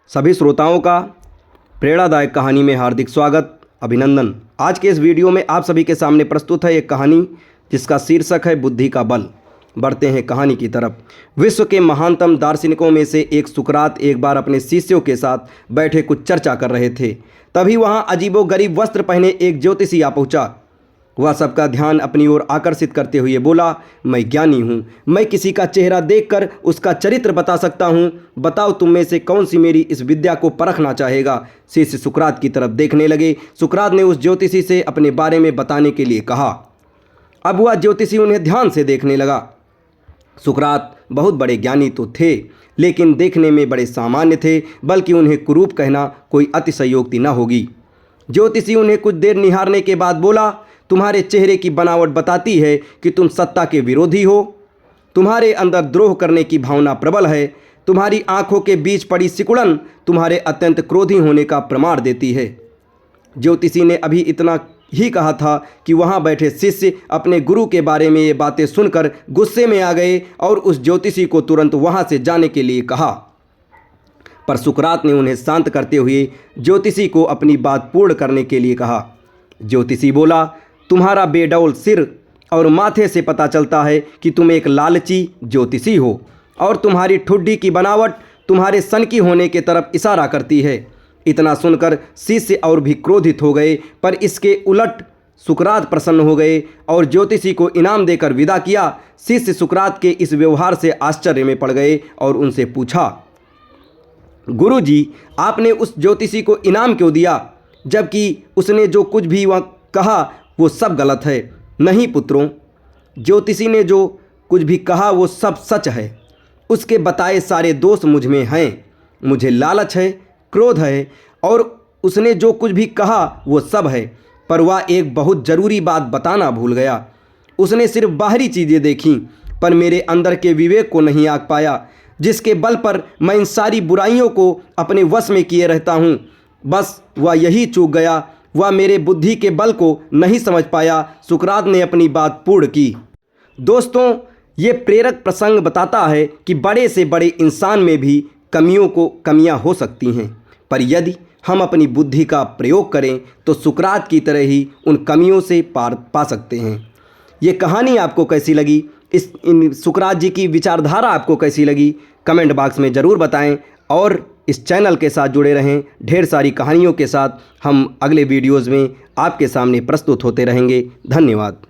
सभी श्रोताओं का प्रेरणादायक कहानी में हार्दिक स्वागत, अभिनंदन। आज के इस वीडियो में आप सभी के सामने प्रस्तुत है एक कहानी जिसका शीर्षक है बुद्धि का बल। बढ़ते हैं कहानी की तरफ। विश्व के महानतम दार्शनिकों में से एक सुकरात एक बार अपने शिष्यों के साथ बैठे कुछ चर्चा कर रहे थे। तभी वहाँ अजीबोगरीब वस्त्र पहने एक ज्योतिषी आ पहुँचा। वह सबका ध्यान अपनी ओर आकर्षित करते हुए बोला, मैं ज्ञानी हूँ, मैं किसी का चेहरा देखकर उसका चरित्र बता सकता हूँ। बताओ तुम में से कौन सी मेरी इस विद्या को परखना चाहेगा। शिष्य सुकरात की तरफ देखने लगे। सुकरात ने उस ज्योतिषी से अपने बारे में बताने के लिए कहा। अब वह ज्योतिषी उन्हें ध्यान से देखने लगा। सुकरात बहुत बड़े ज्ञानी तो थे, लेकिन देखने में बड़े सामान्य थे, बल्कि उन्हें कुरूप कहना कोई अतिशयोक्ति न होगी। ज्योतिषी उन्हें कुछ देर निहारने के बाद बोला, तुम्हारे चेहरे की बनावट बताती है कि तुम सत्ता के विरोधी हो। तुम्हारे अंदर द्रोह करने की भावना प्रबल है। तुम्हारी आंखों के बीच पड़ी सिकुड़न तुम्हारे अत्यंत क्रोधी होने का प्रमाण देती है। ज्योतिषी ने अभी इतना ही कहा था कि वहां बैठे शिष्य अपने गुरु के बारे में ये बातें सुनकर गुस्से में आ गए और उस ज्योतिषी को तुरंत वहां से जाने के लिए कहा। पर सुकरात ने उन्हें शांत करते हुए ज्योतिषी को अपनी बात पूर्ण करने के लिए कहा। ज्योतिषी बोला, तुम्हारा बेडौल सिर और माथे से पता चलता है कि तुम एक लालची ज्योतिषी हो और तुम्हारी ठुड्डी की बनावट तुम्हारे सनकी होने के तरफ इशारा करती है। इतना सुनकर शिष्य और भी क्रोधित हो गए, पर इसके उलट सुकरात प्रसन्न हो गए और ज्योतिषी को इनाम देकर विदा किया। शिष्य सुकरात के इस व्यवहार से आश्चर्य में पड़ गए और उनसे पूछा, गुरुजी, आपने उस ज्योतिषी को इनाम क्यों दिया, जबकि उसने जो कुछ भी वह कहा वो सब गलत है। नहीं पुत्रों, ज्योतिषी ने जो कुछ भी कहा वो सब सच है। उसके बताए सारे दोष मुझ में हैं। मुझे लालच है, क्रोध है और उसने जो कुछ भी कहा वो सब है। पर वह एक बहुत ज़रूरी बात बताना भूल गया। उसने सिर्फ बाहरी चीज़ें देखीं, पर मेरे अंदर के विवेक को नहीं आंक पाया, जिसके बल पर मैं इन सारी बुराइयों को अपने वश में किए रहता हूँ। बस वह यही चूक गया, वह मेरे बुद्धि के बल को नहीं समझ पाया। सुकरात ने अपनी बात पूर्ण की। दोस्तों, ये प्रेरक प्रसंग बताता है कि बड़े से बड़े इंसान में भी कमियां हो सकती हैं, पर यदि हम अपनी बुद्धि का प्रयोग करें तो सुकरात की तरह ही उन कमियों से पार पा सकते हैं। ये कहानी आपको कैसी लगी, इन सुकरात जी की विचारधारा आपको कैसी लगी, कमेंट बॉक्स में ज़रूर बताएं और इस चैनल के साथ जुड़े रहें। ढेर सारी कहानियों के साथ हम अगले वीडियोज़ में आपके सामने प्रस्तुत होते रहेंगे। धन्यवाद।